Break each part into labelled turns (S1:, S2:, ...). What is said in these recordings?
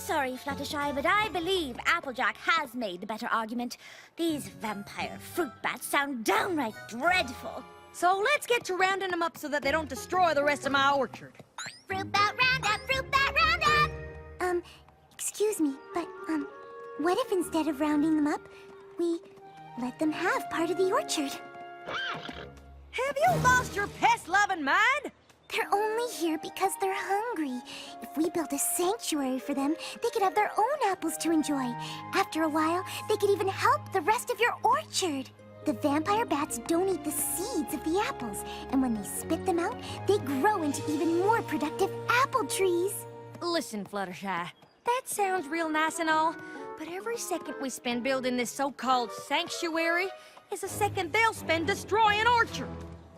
S1: sorry, Fluttershy, but I believe Applejack has made the better argument. These vampire fruit bats sound downright dreadful.
S2: So let's get to rounding them up so that they don't destroy the rest of my orchard.
S1: Fruit bat roundup, fruit bat roundup!
S3: Excuse me, but, what if instead of rounding them up, we let them have part of the orchard?
S2: Have you lost your pest-loving mind?
S3: They're only here because they're hungry. If we built a sanctuary for them, they could have their own apples to enjoy. After a while, they could even help the rest of your orchard. The vampire bats don't eat the seeds of the apples, and when they spit them out, they grow into even more productive apple trees.
S2: Listen, Fluttershy, that sounds real nice and all, but every second we spend building this so-called sanctuary is a second they'll spend destroying orchard.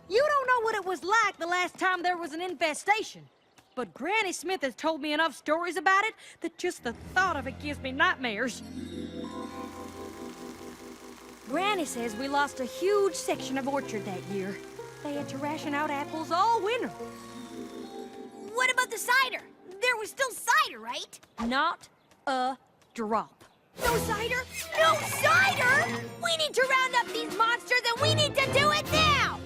S2: You don't know what it was like the last time there was an infestation, but Granny Smith has told me enough stories about it that just the thought of it gives me nightmares. Granny says we lost a huge section of orchard that year. They had to ration out apples all winter.
S1: What about the cider? There was still cider, right?
S2: Not a drop.
S1: No cider? No cider? We need to round up these monsters and we need to do it now!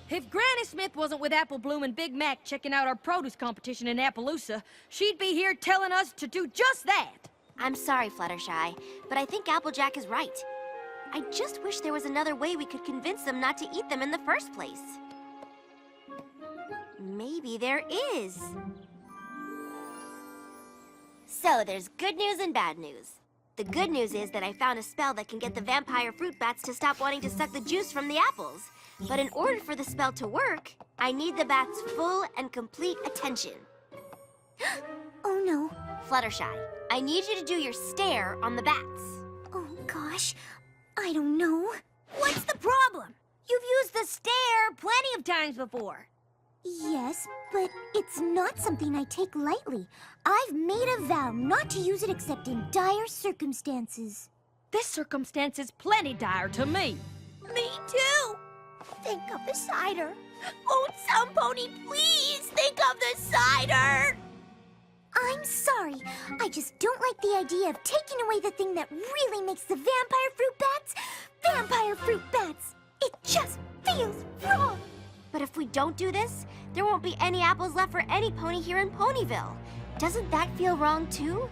S2: If Granny Smith wasn't with Apple Bloom and Big Mac checking out our produce competition in Appaloosa, she'd be here telling us to do just that.
S4: I'm sorry, Fluttershy, but I think Applejack is right. I just wish there was another way we could convince them not to eat them in the first place. Maybe there is. So, there's good news and bad news. The good news is that I found a spell that can get the vampire fruit bats to stop wanting to suck the juice from the apples. But in order for the spell to work, I need the bats' full and complete attention.
S3: Oh no.
S4: Fluttershy, I need you to do your stare on the bats.
S3: Oh gosh, I don't know.
S1: What's the problem? You've used the stare plenty of times before.
S3: Yes, but it's not something I take lightly. I've made a vow not to use it except in dire circumstances.
S2: This circumstance is plenty dire to me.
S1: Me too. Think of the cider. Won't some pony please think of the cider?
S3: I'm sorry. I just don't like the idea of taking away the thing that really makes the vampire fruit bats. It just feels wrong.
S4: But if we don't do this, there won't be any apples left for any pony here in Ponyville. Doesn't that feel wrong, too?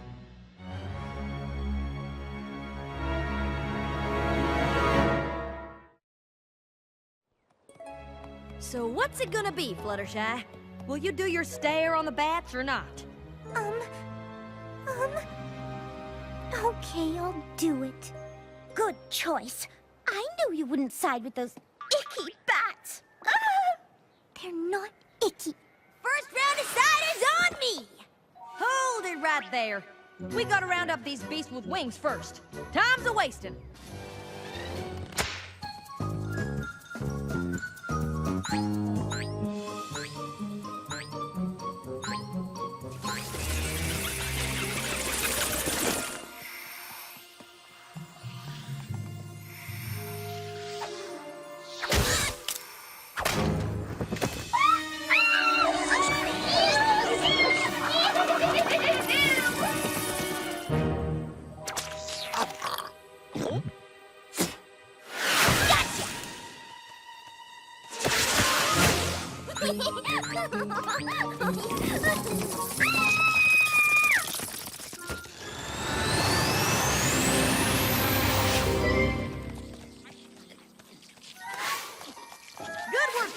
S2: So what's it gonna be, Fluttershy? Will you do your stare on the bats or not?
S3: Okay, I'll do it.
S1: Good choice. I knew you wouldn't side with those icky bats.
S3: They're not icky.
S1: First round of cider's on me!
S2: Hold it right there. We gotta round up these beasts with wings first. Time's a-wasting.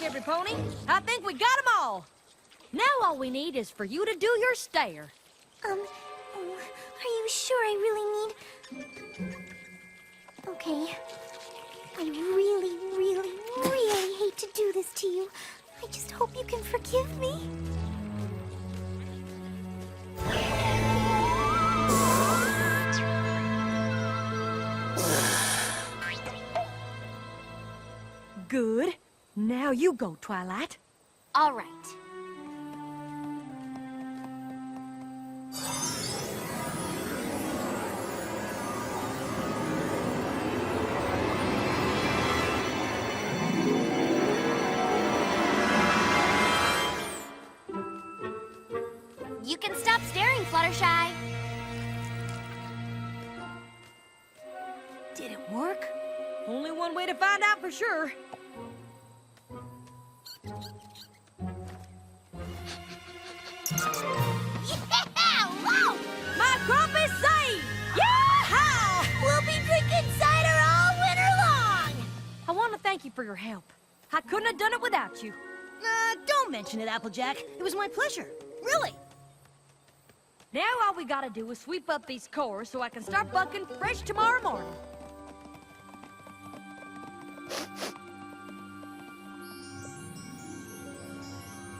S2: Every pony. I think we got them all. Now all we need is for you to do your stare.
S3: Are you sure I really need... Okay. I really hate to do this to you. I just hope you can forgive me.
S2: Good. Now you go, Twilight.
S4: All right. You can stop staring, Fluttershy.
S2: Did it work? Only one way to find out for sure.
S3: Yeah! Whoa!
S2: My crop is saved! Yeah!
S3: We'll be drinking cider all winter long!
S2: I want to thank you for your help. I couldn't have done it without you.
S5: Don't mention it, Applejack. It was my pleasure. Really.
S2: Now all we gotta do is sweep up these cores so I can start bucking fresh tomorrow morning.